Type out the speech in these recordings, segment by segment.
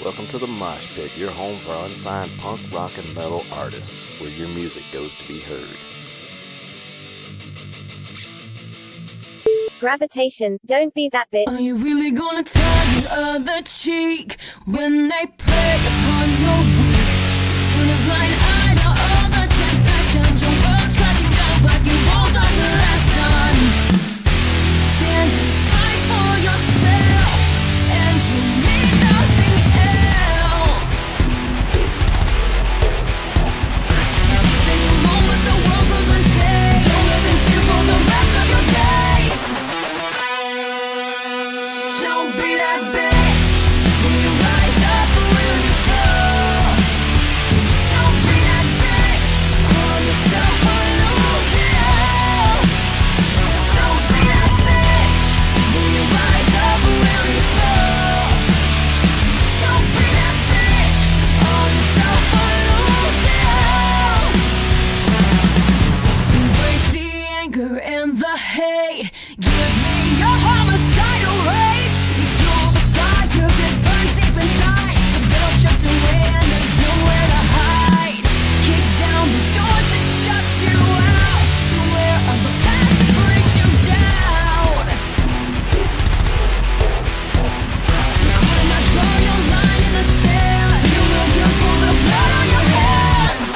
Welcome to the Mosh Pit, your home for unsigned punk, rock, and metal artists, where your music goes to be heard. Gravitation, don't be that bitch. Are you really gonna turn the other cheek when they prey upon your weak? Turn a blind eye to all the transgressions. Your world's crashing down, but you won't learn the lesson. Stand and fight for yourself, and you need nothing else. Say you won't, but the world goes unchanged. Don't live in fear for the rest of your days. Don't be that bitch. Will you rise up or will you fall? Don't be that bitch. Harm yourself or lose it all. Don't be that bitch. Will you rise up or will you fall? Don't be that bitch. Harm yourself or lose it all. Embrace the anger and the hate. Give me your homicidal rage. You fuel the fire that burns deep inside. The veil's stripped away and there's nowhere to hide. Kick down the doors that shut you out. Beware of the past that brings you down. And I draw your line in the sand. Feel the guilt for the blood on your hands.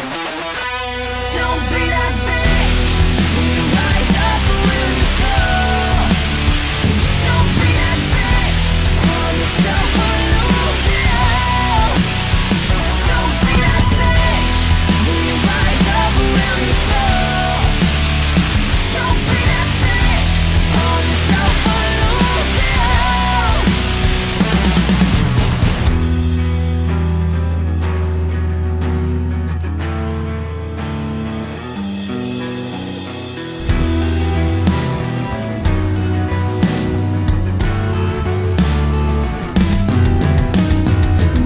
Don't be that bitch. Will you rise up or will you fall? Don't be that bitch. Harm yourself or lose it all. Don't be that bitch. Will you rise up or will you fall? Don't be that bitch. Harm yourself or lose it all.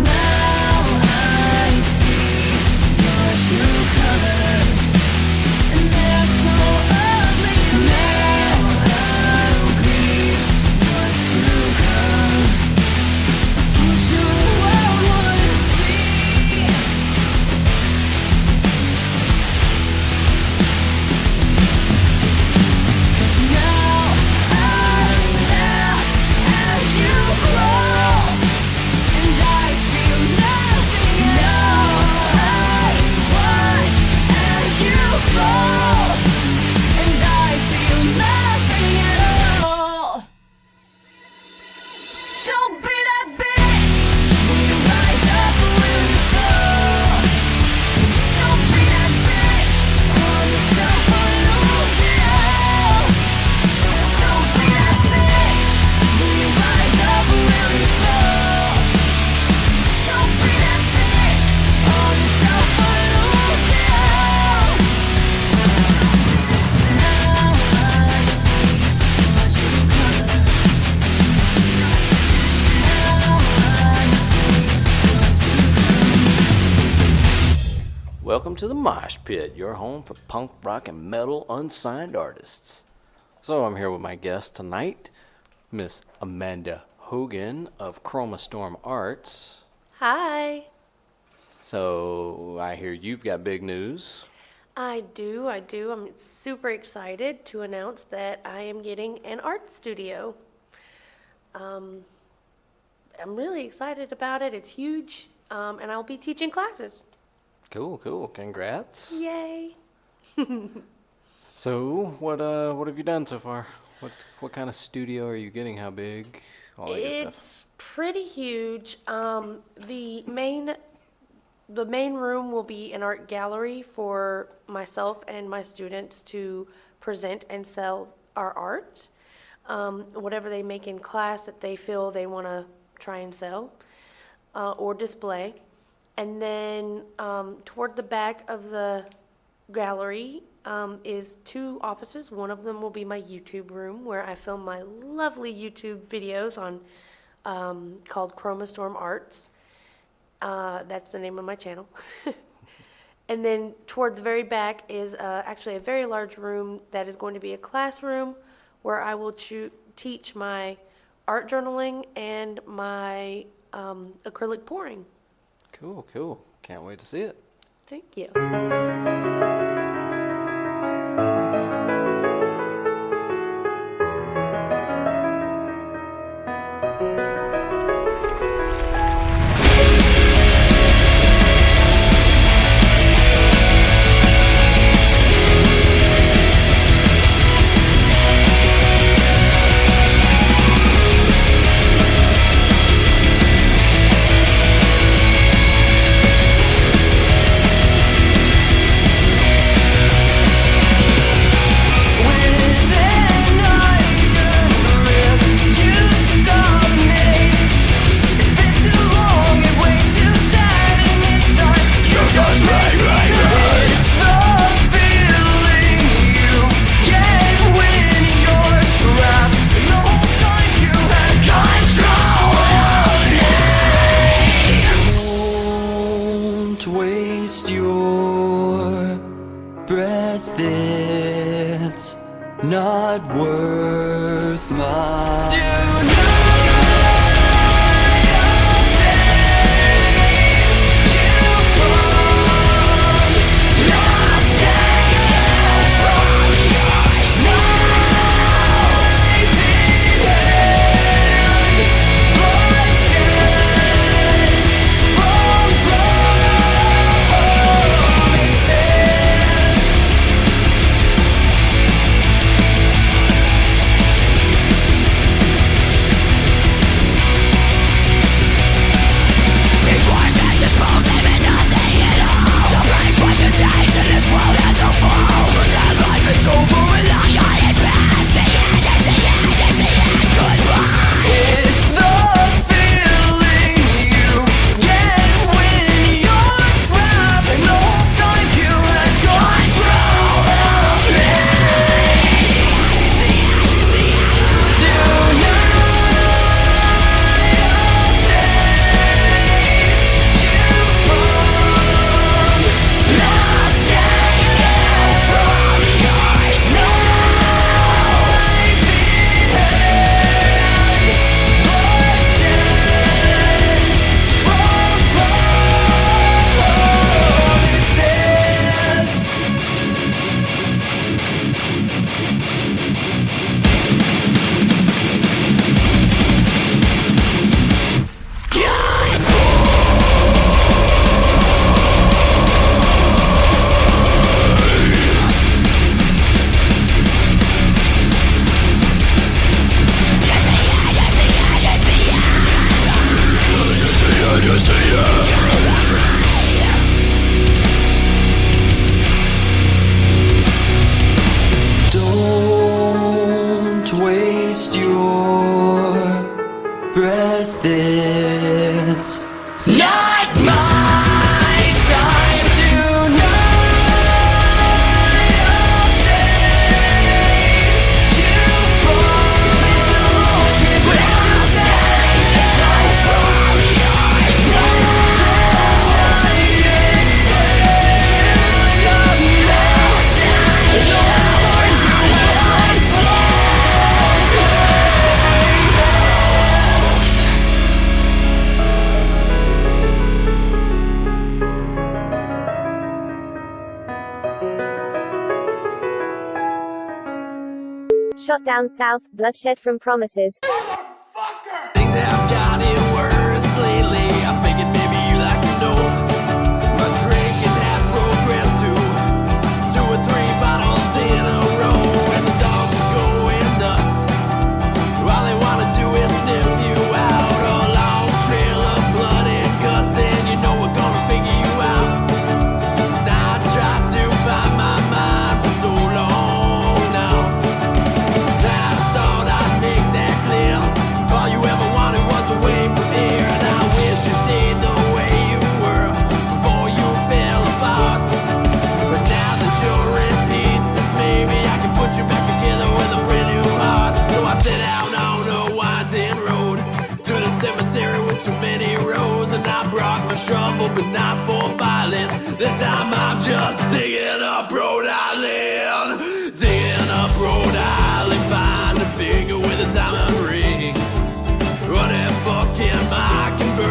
Now I see your true colors, and they're so ugly. Now I grieve what's to come. A future world would see. Now I laugh as you grow, and I feel nothing. Now I watch as you fall, and I feel nothing at all. Don't be that bitch. Will you rise up or will you fall? Don't be that bitch. Harm yourself or lose it all. Don't be that bitch. Will you rise up or will you fall? Don't be that bitch. Harm yourself or lose it all. Now I see your true colors. Now I feel what's to come. Welcome to the Mosh Pit, your home for punk, rock, and metal unsigned artists. So I'm here with my guest tonight, Miss Amanda Hogan of Chroma Storm Arts. Hi. So I hear you've got big news. I do. I'm super excited to announce that I am getting an art studio. I'm really excited about it. It's huge, and I'll be teaching classes. Cool. Congrats. Yay. So what have you done so far? What kind of studio are you getting? How big? All that good stuff. It's pretty huge. The main room will be an art gallery for myself and my students to present and sell our art. Whatever they make in class that they feel they want to try and sell or display. And then toward the back of the gallery is two offices. One of them will be my YouTube room where I film my lovely YouTube videos on called Chroma Storm Arts. That's the name of my channel. And then toward the very back is actually a very large room that is going to be a classroom where I will teach my art journaling and my acrylic pouring. Cool, cool. Can't wait to see it. Thank you. Waste your breath, it's not worth my waste your breath, it's not my time to Shot down south, bloodshed from promises. Things have gotten worse lately. I figured maybe you like to know. My drinking has progressed to 2 or 3 bottles in a row, and the dogs are going nuts. All they wanna do is sniff you out. A long trail of blood and guts, and you know we're gonna figure you out. Now I tried to find my mind for so long now. I thought I'd make that clear. All you ever wanted was away from here, and I wish you stayed the way you were before you fell apart. But now that you're in pieces, maybe I can put you back together with a brand new heart. So I set out on a winding road to the cemetery with too many rows, and I brought my shovel, but not for violence. This time I'm just digging up Rhode Island, digging up Rhode Island, find a finger with a diamond ring. Run that fucking mockingbird.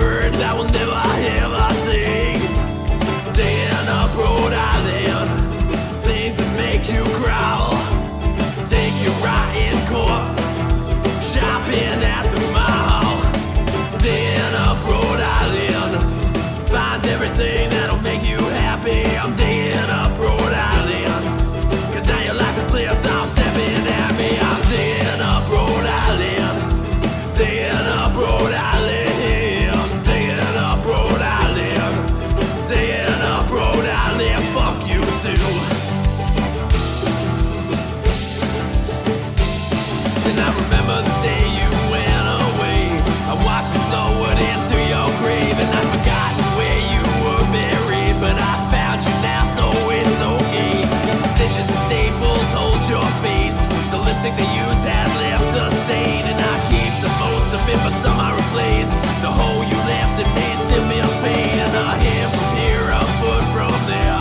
place. The hole you left in me still feels pain. A hand from here, a foot from there.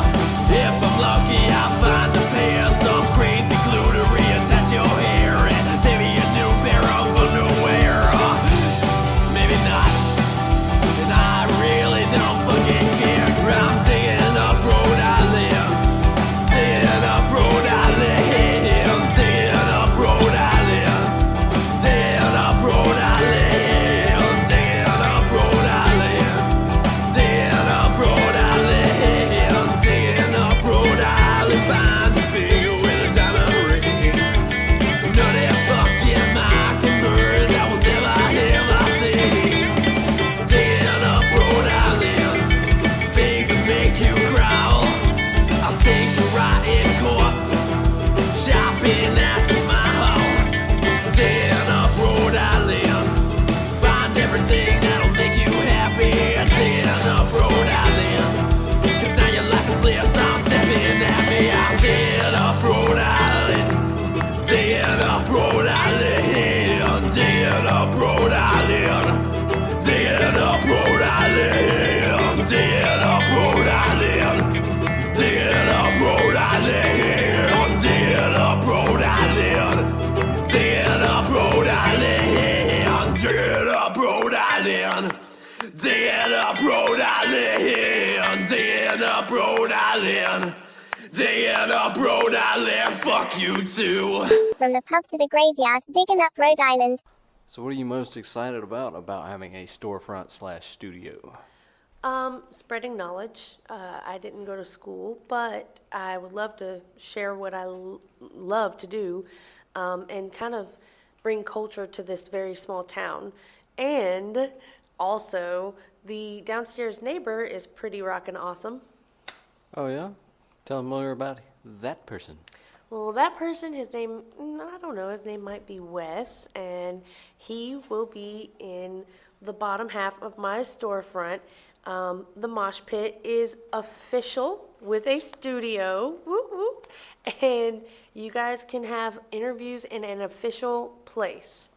If I'm lucky, I'll find a pair. Some crazy glue to reattach your hair. And maybe a new pair of underwear. Maybe not. And I really don't fucking care. I'm digging up Rhode Island. Digging up Rhode Island. Digging up Rhode Island. Digging up Rhode Island. Digging up Rhode Island. Digging up Rhode Island. Digging up Rhode Island. Find a figure with a diamond ring. None of that fucking mockingbird I will never ever see. Digging up Rhode Island. Things that make you growl. I'll take a rotten corpse. Shopping at the mall. Digging up Rhode Island. Find everything that'll make you happy. Digging up Rhode Island. 'Cause now your life is lit, so I'm snapping at me. I'm digging up Rhode Island. Digging up Rhode Island. Digging up Rhode Island. Digging up Rhode Island. Digging up Rhode Island. Digging up Rhode Island. Digging up Rhode Island. Digging up Rhode Island. Digging up Rhode Island. Digging up Rhode Island. Digging up Rhode Island. Digging up Rhode Island. Fuck you too. From the pub to the graveyard, digging up Rhode Island. So what are you most excited about having a storefront / studio? Spreading knowledge. I didn't go to school, but I would love to share what I love to do, and kind of bring culture to this very small town. And also, the downstairs neighbor is pretty rockin' awesome. Oh yeah? Tell me more about that person. Well, that person, his name, I don't know, his name might be Wes, and he will be in the bottom half of my storefront. The Mosh Pit is official with a studio, woo woo, and you guys can have interviews in an official place.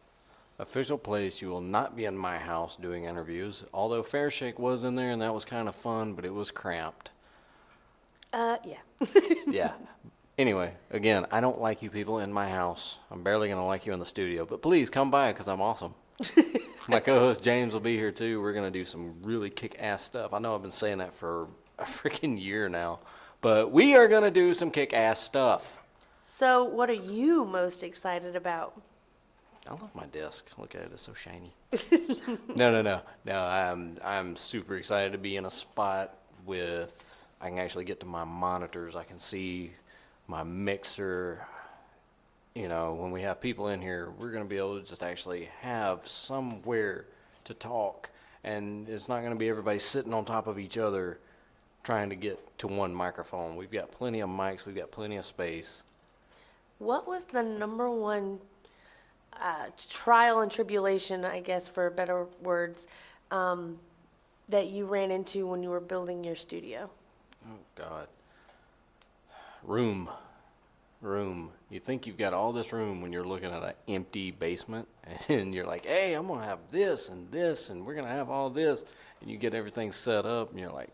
Official place, you will not be in my house doing interviews, although Fair Shake was in there and that was kind of fun, but it was cramped. Yeah. Yeah. Anyway, again, I don't like you people in my house. I'm barely going to like you in the studio, but please come by because I'm awesome. My co-host James will be here too. We're going to do some really kick-ass stuff. I know I've been saying that for a freaking year now, but we are going to do some kick-ass stuff. So, what are you most excited about? I love my desk. Look at it, it's so shiny. No. I'm super excited to be in a spot with, I can actually get to my monitors. I can see my mixer. You know, when we have people in here, we're going to be able to just actually have somewhere to talk. And it's not going to be everybody sitting on top of each other trying to get to one microphone. We've got plenty of mics. We've got plenty of space. What was the number one trial and tribulation, I guess, for better words, that you ran into when you were building your studio? Oh, God. Room. You think you've got all this room when you're looking at an empty basement, and you're like, hey, I'm going to have this, and we're going to have all this. And you get everything set up, and you're like,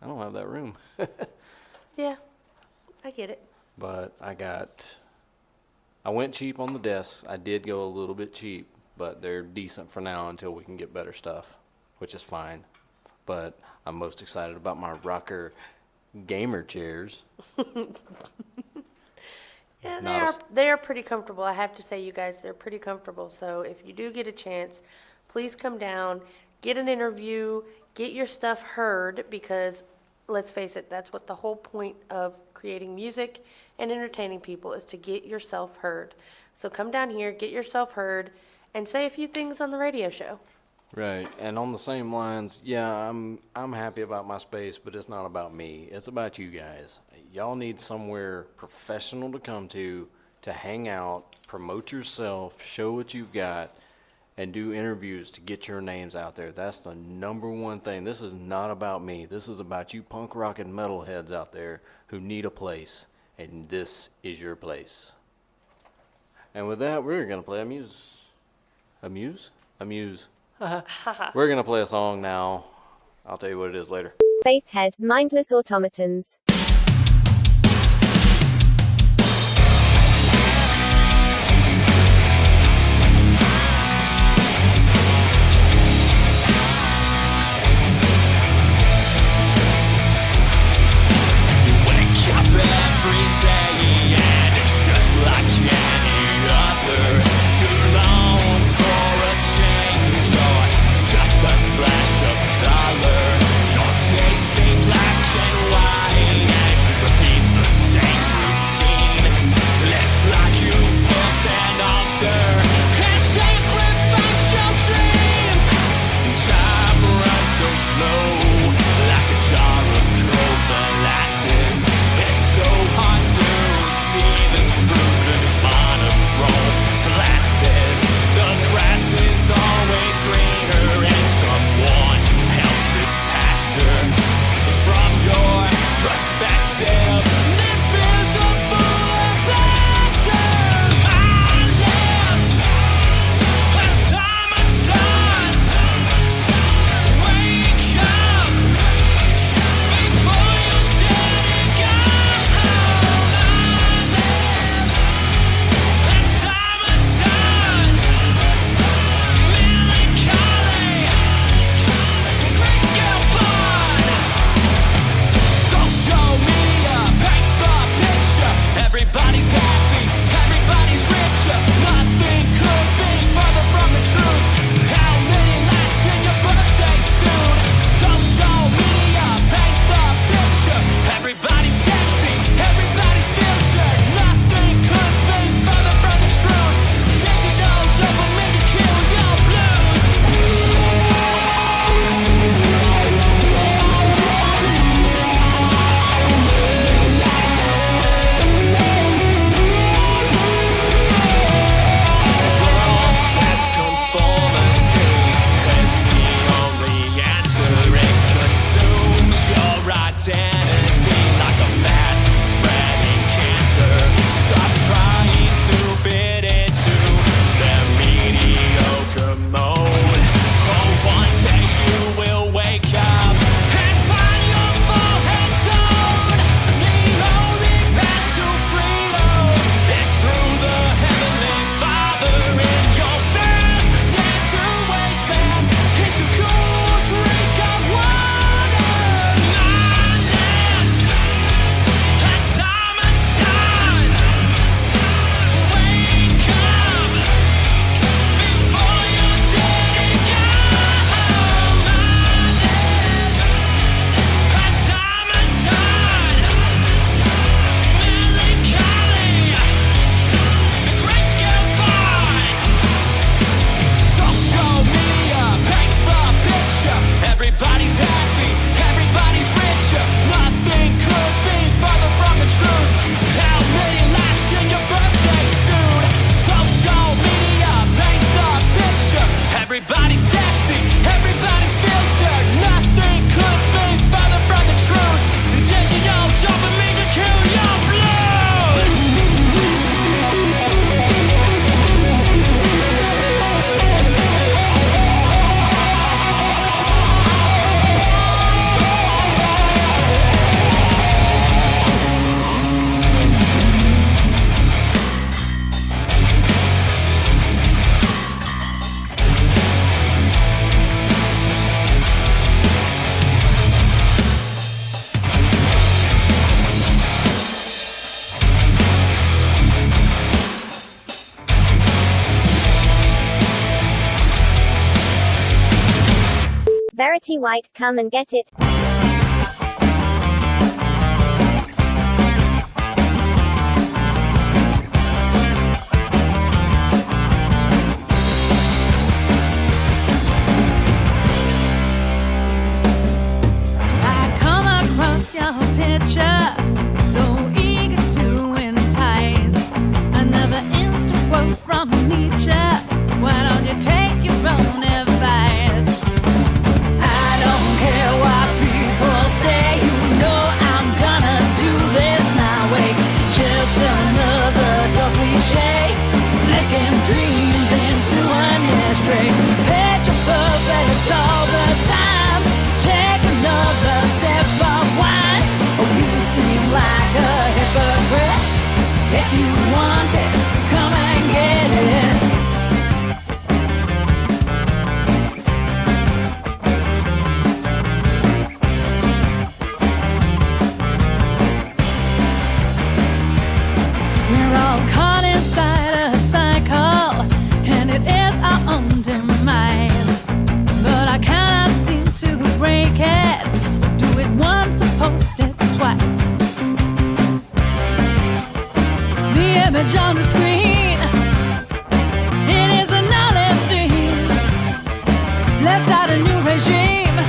I don't have that room. Yeah, I get it. But I went cheap on the desks. I did go a little bit cheap, but they're decent for now until we can get better stuff, which is fine. But I'm most excited about my rocker gamer chairs. Yeah, they are pretty comfortable. I have to say, you guys, they're pretty comfortable. So if you do get a chance, please come down, get an interview, get your stuff heard, because let's face it, that's what the whole point of creating music and entertaining people is, to get yourself heard. So come down here, get yourself heard, and say a few things on the radio show. Right, and on the same lines, yeah, I'm happy about my space, but it's not about me. It's about you guys. Y'all need somewhere professional to come to hang out, promote yourself, show what you've got, and do interviews to get your names out there. That's the number one thing. This is not about me. This is about you punk rock and metal heads out there who need a place, and this is your place. And with that, we're going to play Amuse. We're going to play a song now. I'll tell you what it is later. Faithhead, mindless automatons. Wake up every day and it's just like any other. You long for a change or just a splash of color. Your days seem black and white as you repeat the same routine. Less like you've built an altar and sacrificed your dreams. Time runs so slow, like a jar of cold molasses. It's so hard to see the truth in its monochrome glasses. The grass is always greener in someone else's pasture. From your perspective, the fears are full of laughter. Mindless automatons. Wake up before you're dead and gone. Mindless automatons. Melancholy, grayscale blood. Social media paints the picture. Everybody's happy, everybody's richer. Nothing could be further from the truth. How many likes in your birthday suit? Social media paints the picture. Everybody's sexy, everybody's filtered. Nothing could be further from the truth. Digital dopamine to kill your blues. World says conformity is the only answer. It consumes your identity like a fast-spreading cancer. Stop trying to fit into their mediocre mode. Oh, one day you will wake up and find your forehead zone. The only path to freedom is through the Heavenly Father in your best desert wasteland. It's a cool drink of water. Mindless automaton. Wake up before you're dead and gone. Mindless automaton. Melancholy, grayscale bond. Social media paints the picture. Everybody's happy, everybody's richer. Nothing could be further from the truth. How many likes in your birthday suit? Social media paints the picture. Everybody's sexy, everybody's filtered. Nothing could be further from the truth. Digital dopamine to kill your blues. Verity White, come and get it. I come across your picture, so eager to entice. Another instant quote from Nietzsche. Why don't you take your own advice? I don't care why people If you want it, come and get it. We're all caught inside a cycle, and it is our own demise. But I cannot seem to break it. Do it once and post it twice. The image on the screen, it isn't all it seems. Let's start a new regime.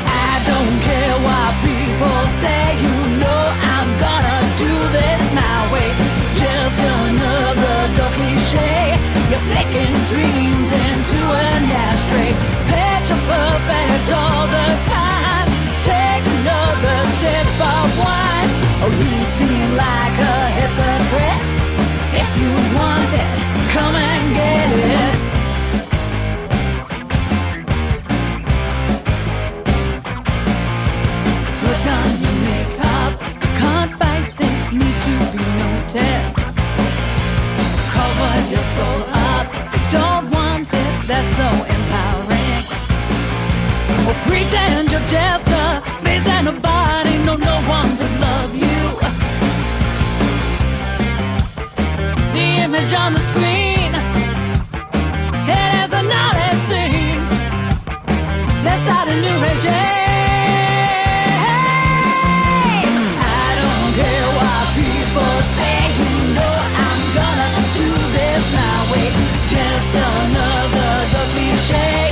I don't care what people say, you know I'm gonna do this my way. Just another dull cliche. You're flicking dreams into an ashtray. Picture perfect all the time. Take another sip of wine. Oh, you seem like a hypocrite. If you want it, come and get it. Put on your makeup. Can't fight this need to be noticed. Cover your soul up. Don't want it, that's so empowering. Or pretend you're just a face and a body. No, no one would love you. The image on the screen, it isn't all it seems. Let's start a new regime. I don't care what people say, you know I'm gonna do this my way. Just another dull cliche.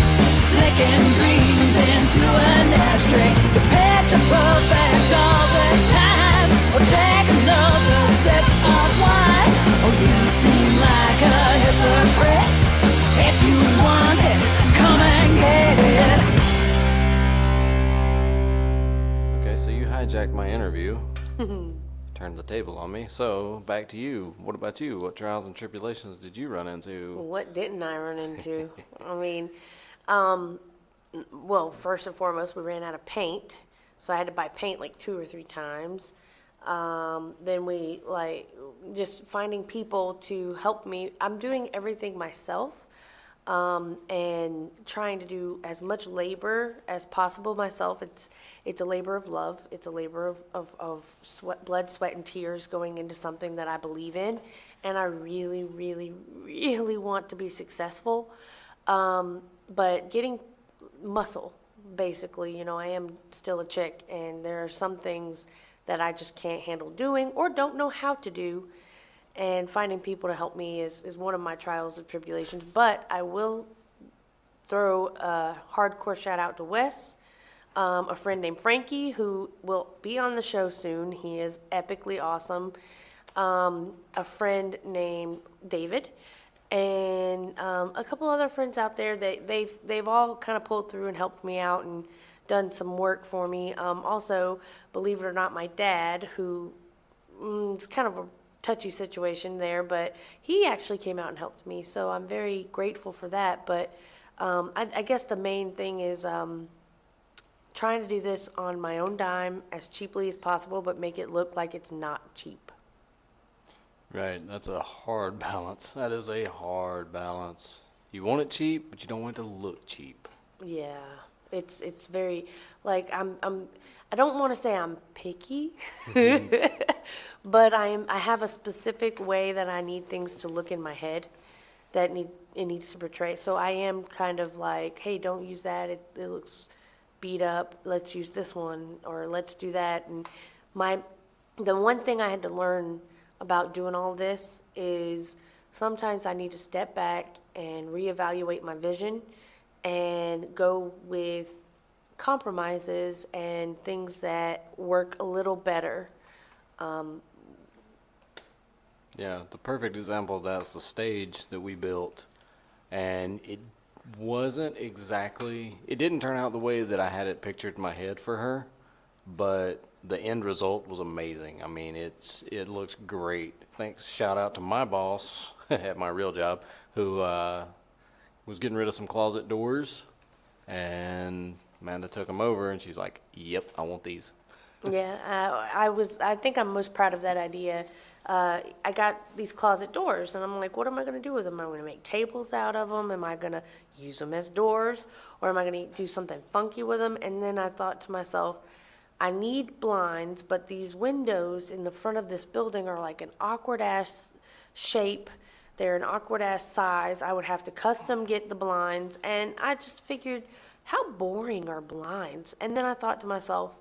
Flicking dreams into an ashtray. The picture perfect all the time. Or take another sip of wine. Oh, you seem like a hypocrite. If you want it, come and get it. Okay, so you hijacked my interview. Turned the table on me. So, back to you. What about you? What trials and tribulations did you run into? What didn't I run into? I mean, well, first and foremost, we ran out of paint, so I had to buy paint like 2 or 3 times. Then we just finding people to help me. I'm doing everything myself, and trying to do as much labor as possible myself. It's a labor of love. It's a labor of sweat, blood, sweat, and tears going into something that I believe in, and I really, really, really want to be successful. But getting muscle, basically, I am still a chick, and there are some things that I just can't handle doing or don't know how to do. And finding people to help me is one of my trials and tribulations. But I will throw a hardcore shout out to Wes, a friend named Frankie, who will be on the show soon. He is epically awesome. A friend named David, and a couple other friends out there that they've all kind of pulled through and helped me out and done some work for me. Also, believe it or not, my dad, who it's kind of a touchy situation there, but he actually came out and helped me, so I'm very grateful for that. But I guess the main thing is trying to do this on my own dime as cheaply as possible, but make it look like it's not cheap. Right, that's a hard balance. That is a hard balance. You want it cheap, but you don't want it to look cheap. Yeah, it's very I don't want to say I'm picky, but I have a specific way that I need things to look in my head that it needs to portray. So I am kind of like, hey, don't use that. It looks beat up. Let's use this one, or let's do that. And the one thing I had to learn about doing all this is sometimes I need to step back and reevaluate my vision and go with compromises and things that work a little better. Yeah, the perfect example of that is the stage that we built, and it didn't turn out the way that I had it pictured in my head for her, but the end result was amazing. I mean, it looks great. Shout out to my boss at my real job, who was getting rid of some closet doors, and Amanda took them over, and she's like, "Yep, I want these." Yeah, I think I'm most proud of that idea. I got these closet doors, and I'm like, what am I going to do with them? Am I going to make tables out of them? Am I going to use them as doors? Or am I going to do something funky with them? And then I thought to myself, I need blinds, but these windows in the front of this building are like an awkward ass shape. They're an awkward ass size. I would have to custom get the blinds. And I just figured, how boring are blinds? And then I thought to myself,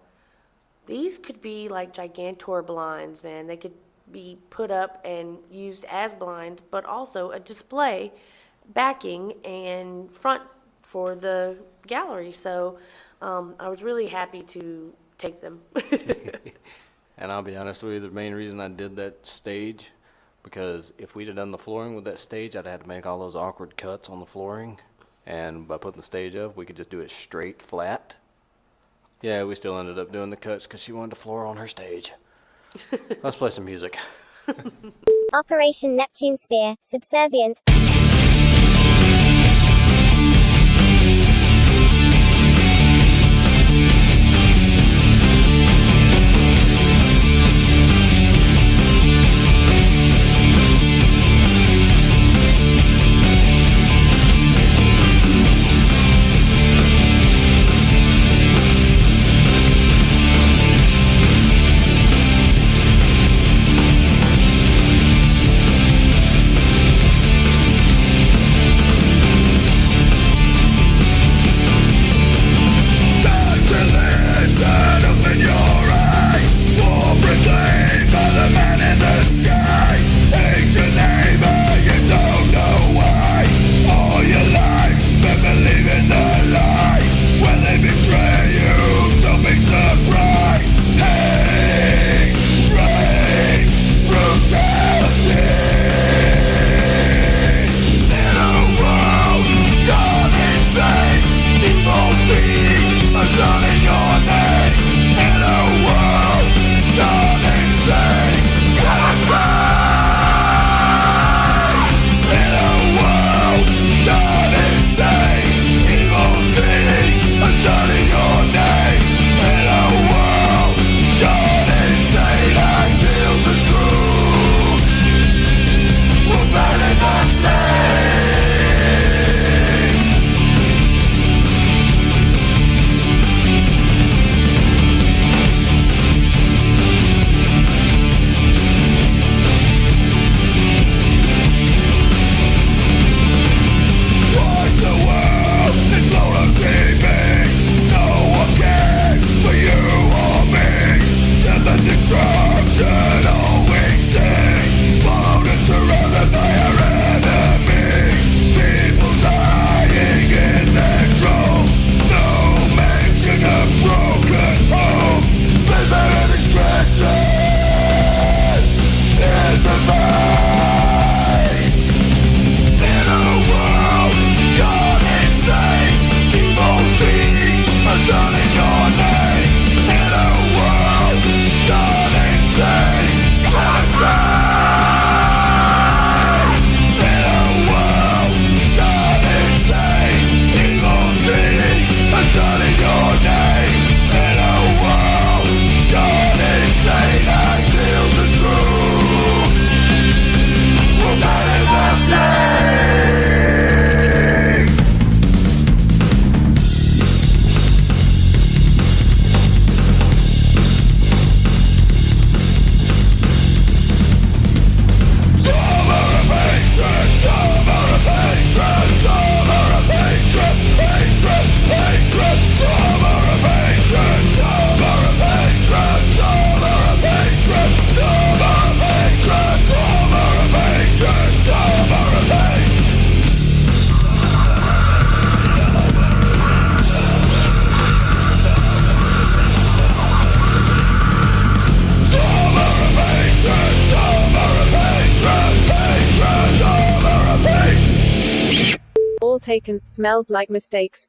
these could be like gigantor blinds, man. They could be put up and used as blinds, but also a display backing and front for the gallery. So I was really happy to take them. And I'll be honest with you, the main reason I did that stage, because if we'd have done the flooring with that stage, I'd have had to make all those awkward cuts on the flooring. And by putting the stage up, we could just do it straight, flat. Yeah, we still ended up doing the cuts because she wanted the floor on her stage. Let's play some music. Operation Neptune Sphere, subservient. Taken, smells like mistakes.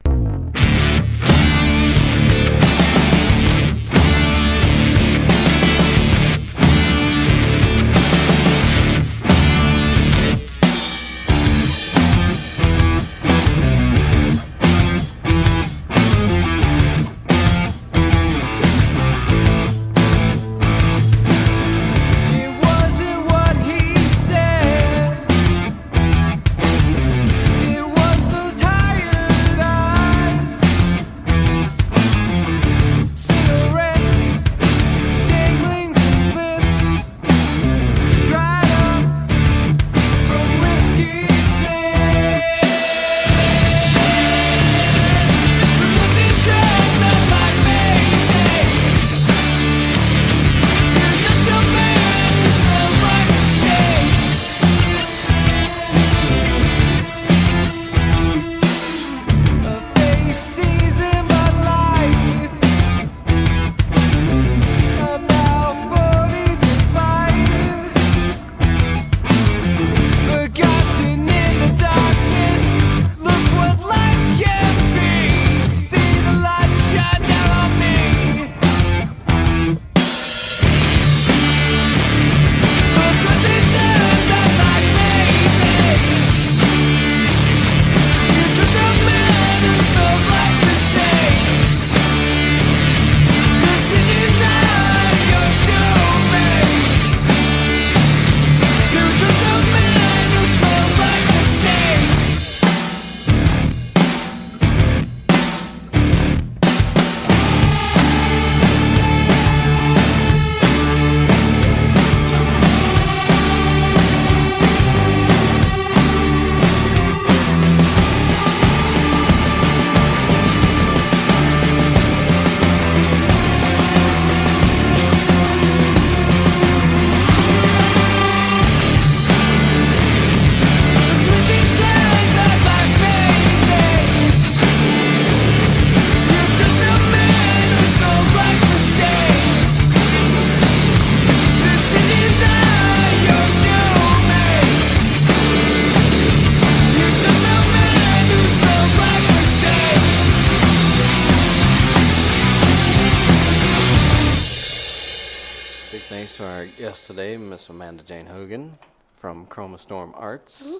guest today, Miss Amanda Jane Hogan from Chroma Storm Arts.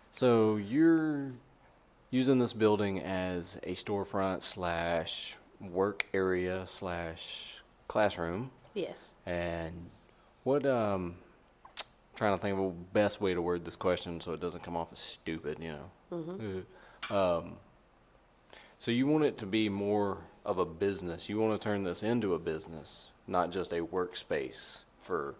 So you're using this building as a storefront slash work area slash classroom. Yes. And what trying to think of a best way to word this question so it doesn't come off as stupid, you know. So you want it to be more of a business. You want to turn this into a business, not just a workspace for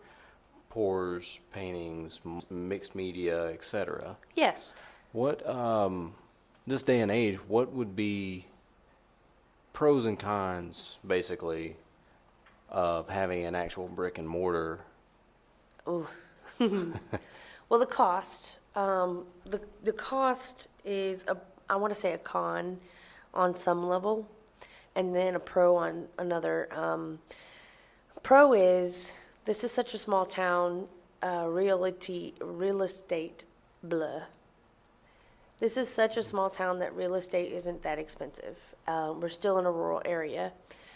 pours, paintings, mixed media, etc. Yes. What this day and age, what would be pros and cons basically of having an actual brick and mortar? Well, the cost. The cost is I want to say a con on some level, and then a pro on another. Pro is this is such a small town. Real estate, blah. This is such a small town that real estate isn't that expensive. We're still in a rural area,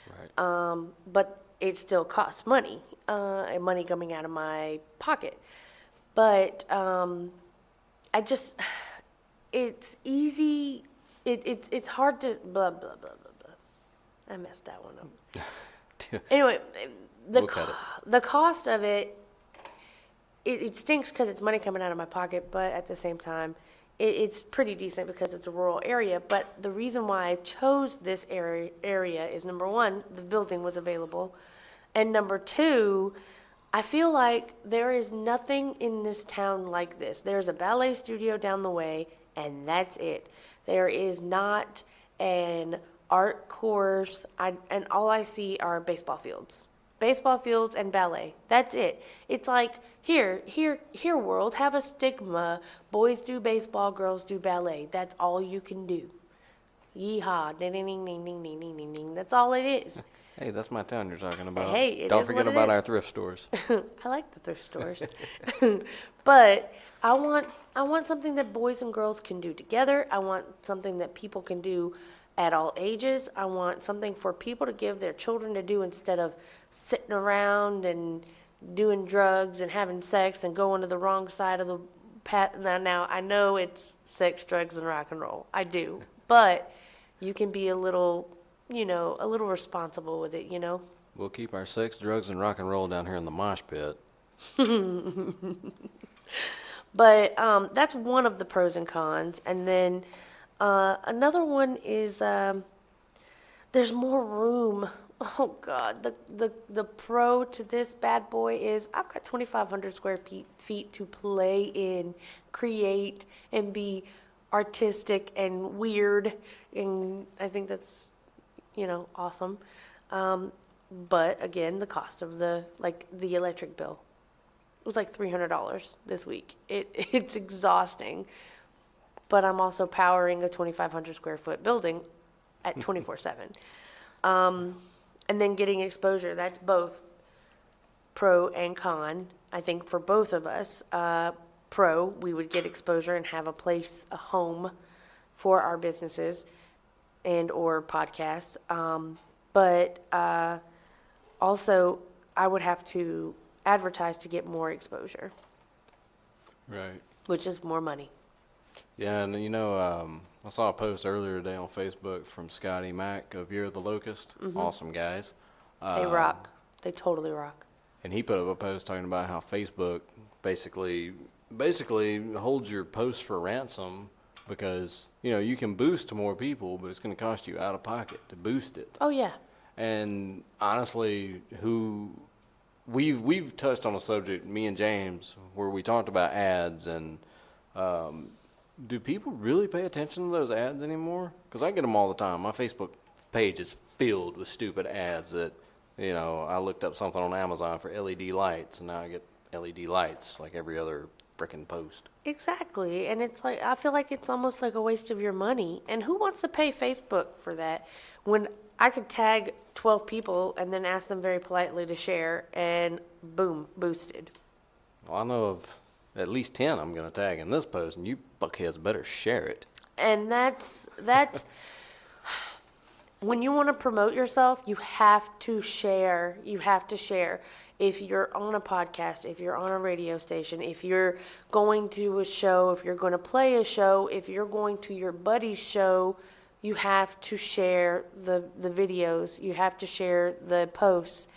Right. but it still costs money, and money coming out of my pocket. But it's easy. It's hard to blah blah blah blah blah. I messed that one up. Anyway, We'll cut it. the cost of it stinks because it's money coming out of my pocket, but at the same time, it's pretty decent because it's a rural area. But the reason why I chose this area is, number one, the building was available, and number two, I feel like there is nothing in this town like this. There's a ballet studio down the way, and that's it. There is not an art course, and all I see are baseball fields. Baseball fields and ballet. That's it. It's like, here, world, have a stigma. Boys do baseball, girls do ballet. That's all you can do. Yeehaw. Ding, ding, ding, ding, ding, ding, ding, ding, ding. That's all it is. Hey, that's my town you're talking about. Hey, it Don't is forget what it about is. our thrift stores. I like the thrift stores. But I want something that boys and girls can do together. I want something that people can do at all ages. I want something for people to give their children to do instead of sitting around and doing drugs and having sex and going to the wrong side of the path. Now I know it's sex, drugs, and rock and roll. I do. But you can be a little responsible with it, We'll keep our sex, drugs, and rock and roll down here in the Mosh Pit. But that's one of the pros and cons. And then another one is there's more room. Oh God, the pro to this bad boy is I've got 2,500 square feet to play in, create, and be artistic and weird. And I think that's, awesome. But again, the cost of the electric bill. It was like $300 this week. It's exhausting, but I'm also powering a 2,500 square foot building at 24/7. And then getting exposure, that's both pro and con. I think for both of us, pro, we would get exposure and have a home for our businesses and or podcasts. But also, I would have to advertise to get more exposure, Right. which is more money. Yeah, and I saw a post earlier today on Facebook from Scotty Mack of Year of the Locust. Awesome guys. They rock. They totally rock. And he put up a post talking about how Facebook basically holds your posts for ransom because, you can boost to more people, but it's going to cost you out of pocket to boost it. Oh, yeah. And honestly, we've touched on a subject, me and James, where we talked about ads and do people really pay attention to those ads anymore? Because I get them all the time. My Facebook page is filled with stupid ads that, I looked up something on Amazon for LED lights, and now I get LED lights like every other frickin' post. Exactly. And it's like, I feel like it's almost like a waste of your money. And who wants to pay Facebook for that when I could tag 12 people and then ask them very politely to share and boom, boosted. Well, I know of at least 10 I'm going to tag in this post, and you fuckheads better share it. And that's when you want to promote yourself, you have to share. You have to share. if you're on a podcast, if you're on a radio station, if you're going to a show, if you're going to play a show, if you're going to your buddy's show, you have to share the videos, you have to share the posts,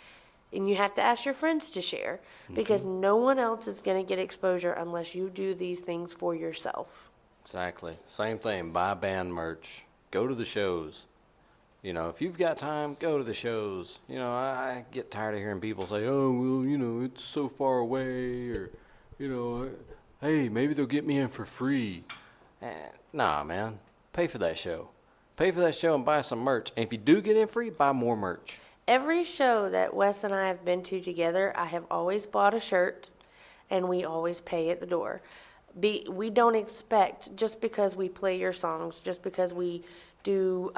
and you have to ask your friends to share, because no one else is going to get exposure unless you do these things for yourself. Exactly. Same thing. Buy band merch. Go to the shows. You know, if you've got time, go to the shows. You know, I get tired of hearing people say, oh, well, you know, it's so far away, or, you know, hey, maybe they'll get me in for free. Nah, man. Pay for that show. Pay for that show and buy some merch. And if you do get in free, buy more merch. Every show that Wes and I have been to together, I have always bought a shirt, and we always pay at the door. We don't expect, just because we play your songs, just because we do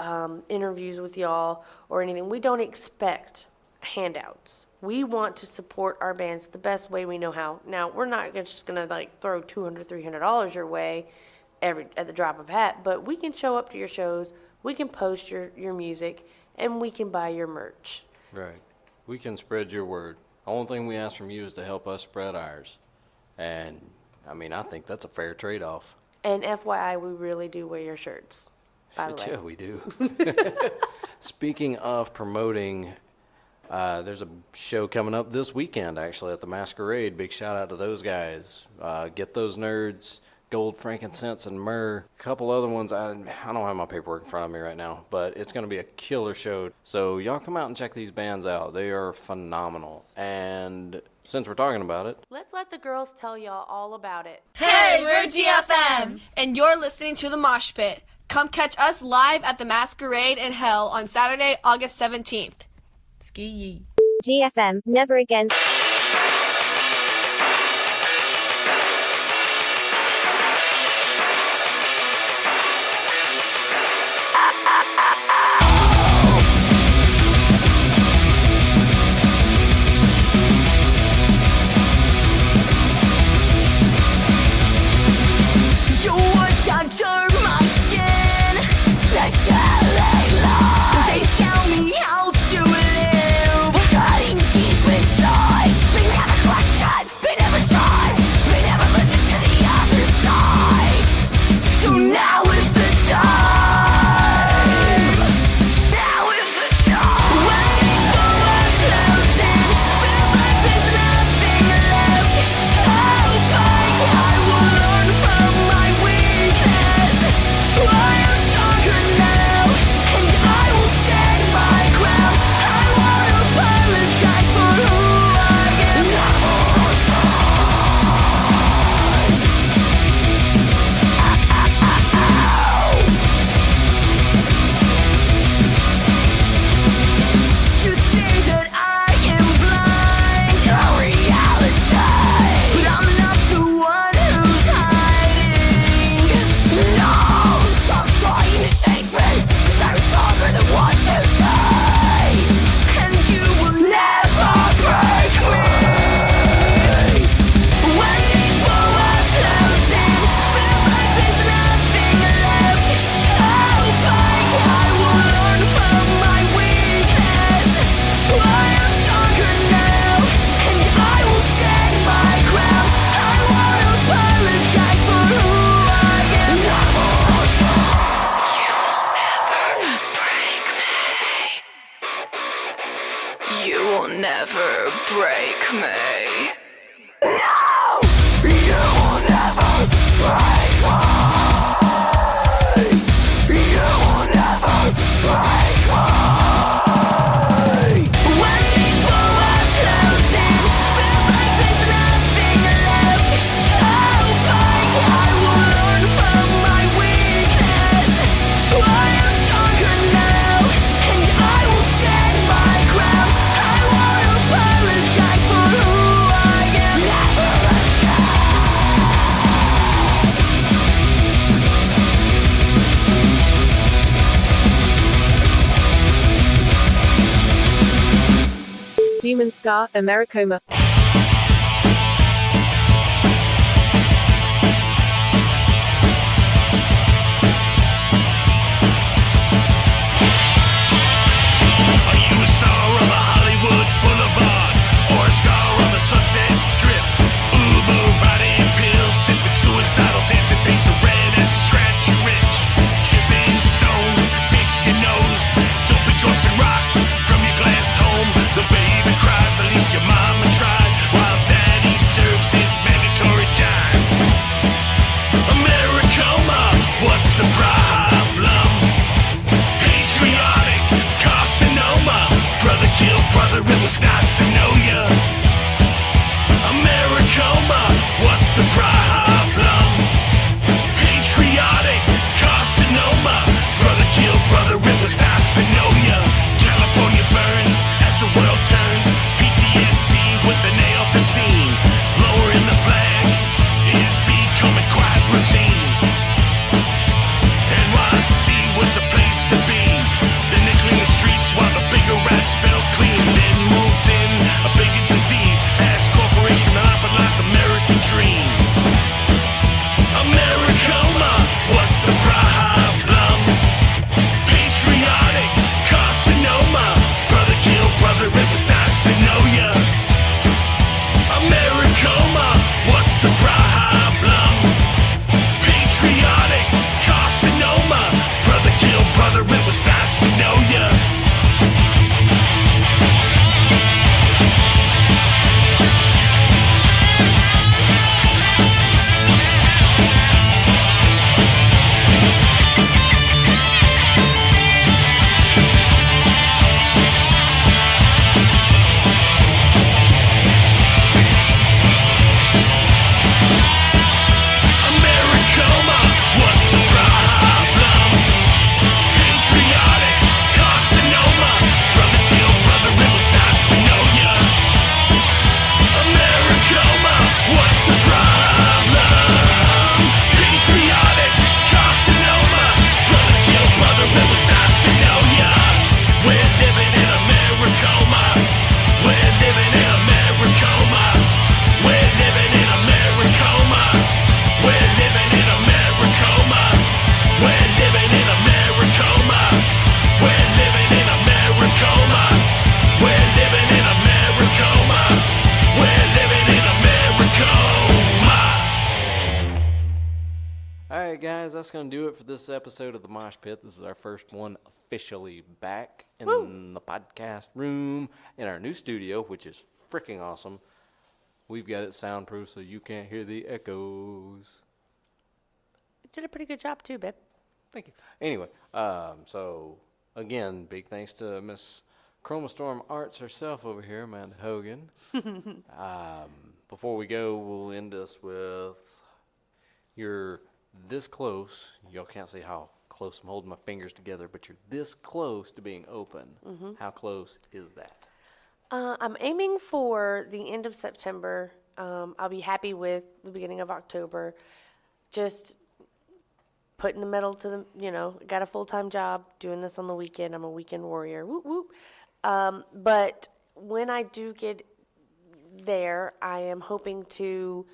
interviews with y'all or anything, we don't expect handouts. We want to support our bands the best way we know how. Now, we're not just going to like throw $200, $300 your way at the drop of a hat, but we can show up to your shows, we can post your music, and we can buy your merch. Right. We can spread your word. The only thing we ask from you is to help us spread ours. And, I mean, I think that's a fair trade-off. And FYI, we really do wear your shirts, by the way. Yeah, we do. Speaking of promoting, there's a show coming up this weekend, actually, at the Masquerade. Big shout-out to those guys. Get Those Nerds, Gold, Frankincense, and Myrrh. A couple other ones. I don't have my paperwork in front of me right now, but it's going to be a killer show. So y'all come out and check these bands out. They are phenomenal. And since we're talking about it, Let's let the girls tell y'all all about it. Hey, we're GFM, and you're listening to the Mosh Pit. Come catch us live at the Masquerade in Hell on Saturday, August 17th. Ski. GFM, never again. You once under my skin. That's telling lies. They tell me how to live. Cutting deep inside. They never question. They never try. They never listen to the other side. So now is the time. Now is the time. When these doors close in, feels like there's nothing left. I'll fight. I will learn from my weakness. I am stronger now, and I will stand my ground. I won't apologize for who I am. You say that I am blind to reality, but I'm not the one who's hiding. No, stop trying to change me, 'cause I'm stronger than what you say, and you will never break me. When these doors close in, feels like there's nothing left. I'll fight. I will learn from my weakness. I am stronger now, and I will stand my ground. I won't apologize for who I am. You will never break me. No! You will never break me. You will never break me. When these doors close in, feels like there's nothing left. I'll fight. I will learn from my weakness. I am stronger now, and I will stand my ground. I won't apologize for who I am. Never again. Demon Scar, Americoma. Are you a star of a Hollywood boulevard or a scar that's going to do it for this episode of the Mosh Pit. This is our first one officially back in the podcast room in our new studio, which is freaking awesome. We've got it soundproof so you can't hear the echoes. You did a pretty good job too, babe. Thank you. Anyway, so again, big thanks to Miss Chroma Storm Arts herself over here, Amanda Hogan. Before we go, we'll end this with you're this close. Y'all can't see how close I'm holding my fingers together, but you're this close to being open. How close is that? I'm aiming for the end of September. I'll be happy with the beginning of October. Just putting the metal to the, got a full-time job, doing this on the weekend. I'm a weekend warrior. Whoop, whoop. But when I do get there, I am hoping to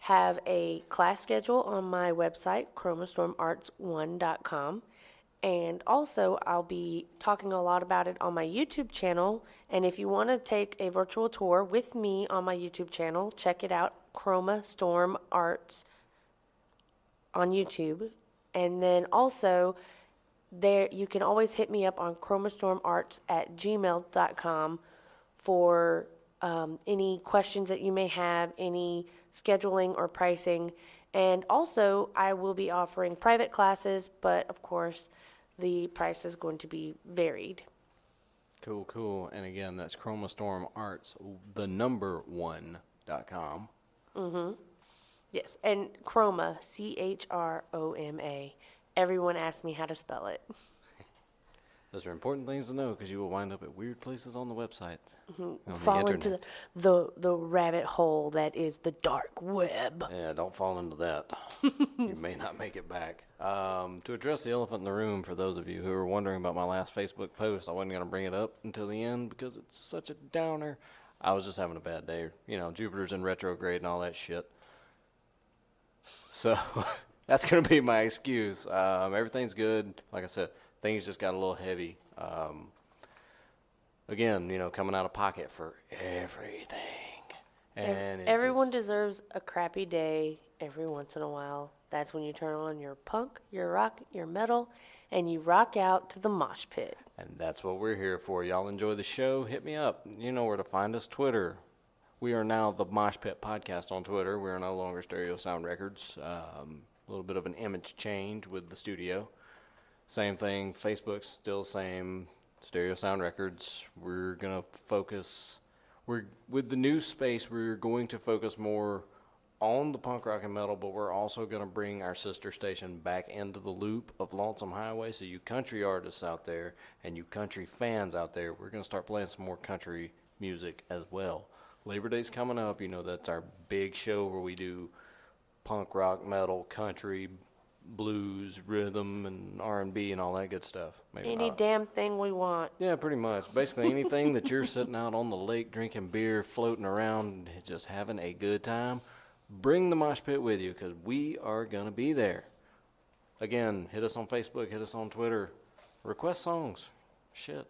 have a class schedule on my website, chromastoromarts1.com. And also, I'll be talking a lot about it on my YouTube channel. And if you want to take a virtual tour with me on my YouTube channel, check it out, Chroma Storm Arts on YouTube. And then also, there you can always hit me up on chromastoromarts@gmail.com for any questions that you may have, any scheduling or pricing. And also, I will be offering private classes, but of course, the price is going to be varied. Cool. And again, that's Chroma Storm Arts, the number 1.com. Yes, and Chroma, CHROMA. Everyone asks me how to spell it. Those are important things to know because you will wind up at weird places on the website. On the Fall internet. into the rabbit hole that is the dark web. Yeah, don't fall into that. You may not make it back. To address the elephant in the room, for those of you who are wondering about my last Facebook post, I wasn't going to bring it up until the end because it's such a downer. I was just having a bad day. Jupiter's in retrograde and all that shit. So that's going to be my excuse. Everything's good. Like I said, things just got a little heavy. Again, coming out of pocket for everything. And Everyone deserves a crappy day every once in a while. That's when you turn on your punk, your rock, your metal, and you rock out to the mosh pit. And that's what we're here for. Y'all enjoy the show? Hit me up. You know where to find us. Twitter. We are now the Mosh Pit Podcast on Twitter. We are no longer Stereo Sound Records. A little bit of an image change with the studio. Same thing. Facebook's still the same. Stereo Sound Records. We're going to focus. With the new space, we're going to focus more on the punk rock and metal, but we're also going to bring our sister station back into the loop of Lonesome Highway. So you country artists out there and you country fans out there, we're going to start playing some more country music as well. Labor Day's coming up. That's our big show where we do punk rock, metal, country, blues, rhythm, and R&B and all that good stuff. Maybe Any not. damn thing we want. Yeah, pretty much. Basically anything that you're sitting out on the lake drinking beer, floating around, just having a good time, bring the Mosh Pit with you because we are going to be there. Again, hit us on Facebook, hit us on Twitter. Request songs. Shit.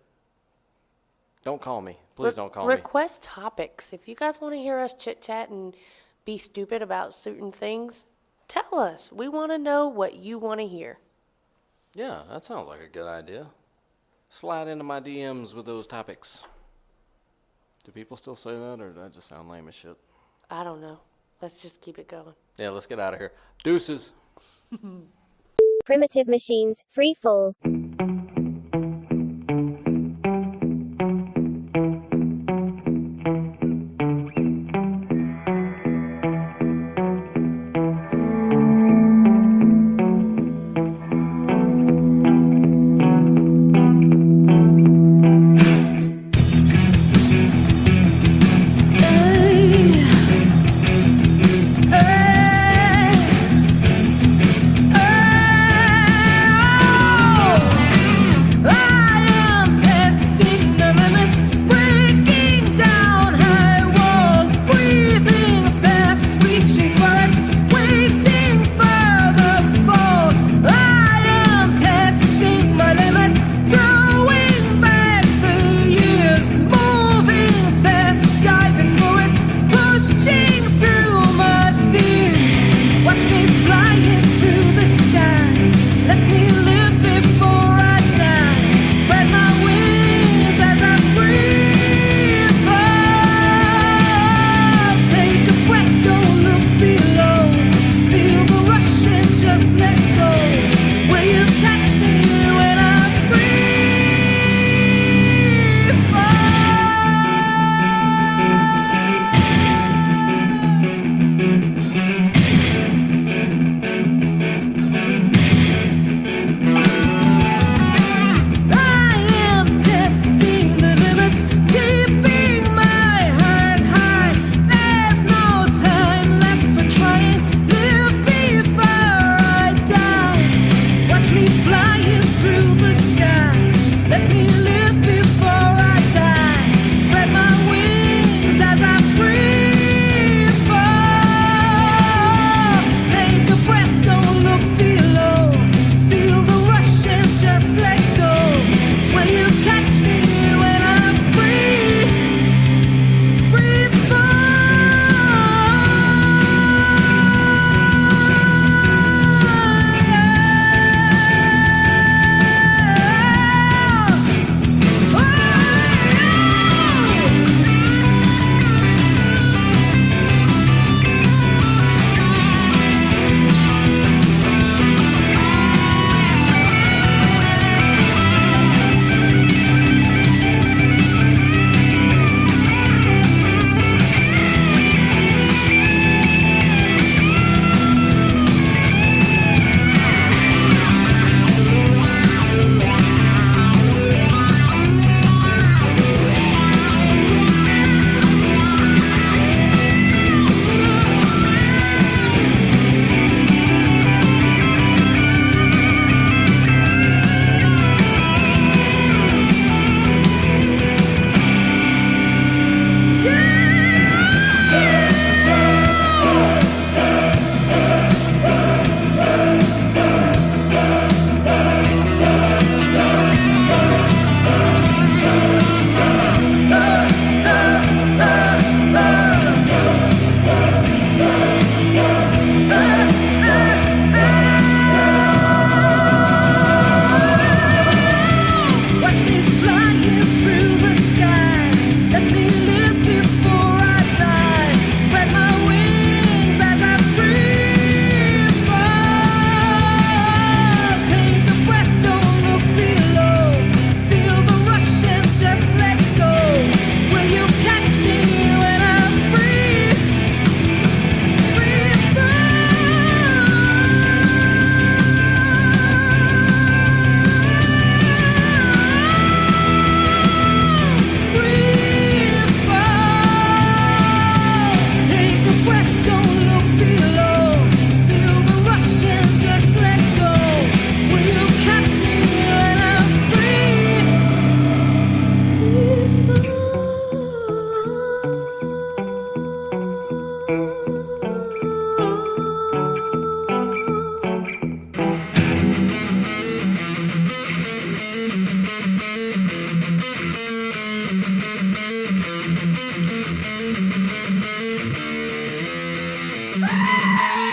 Don't call me. Please don't call me. Request topics. If you guys want to hear us chit-chat and be stupid about certain things, tell us. We want to know what you want to hear. Yeah, that sounds like a good idea. Slide into my DMs with those topics. Do people still say that, or did I just sound lame as shit? I don't know. Let's just keep it going. Yeah, let's get out of here. Deuces. Primitive Machines, Free Fall. Thank